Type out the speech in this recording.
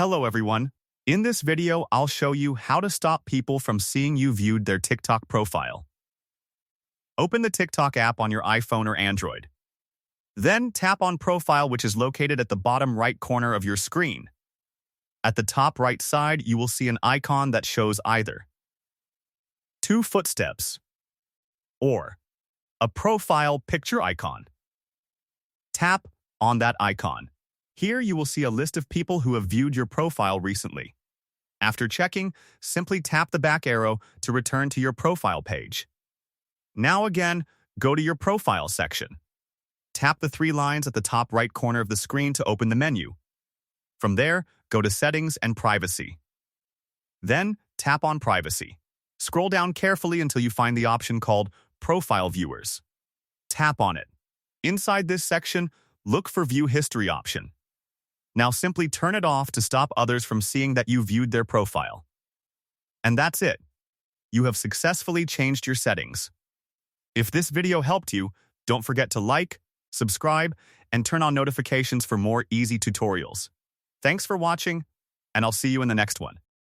Hello everyone. In this video, I'll show you how to stop people from seeing you viewed their TikTok profile. Open the TikTok app on your iPhone or Android. Then tap on Profile, which is located at the bottom right corner of your screen. At the top right side, you will see an icon that shows either two footsteps or a profile picture icon. Tap on that icon. Here you will see a list of people who have viewed your profile recently. After checking, simply tap the back arrow to return to your profile page. Now again, go to your profile section. Tap the three lines at the top right corner of the screen to open the menu. From there, go to Settings and Privacy. Then, tap on Privacy. Scroll down carefully until you find the option called Profile Viewers. Tap on it. Inside this section, look for View History option. Now simply turn it off to stop others from seeing that you viewed their profile. And that's it. You have successfully changed your settings. If this video helped you, don't forget to like, subscribe, and turn on notifications for more easy tutorials. Thanks for watching, and I'll see you in the next one.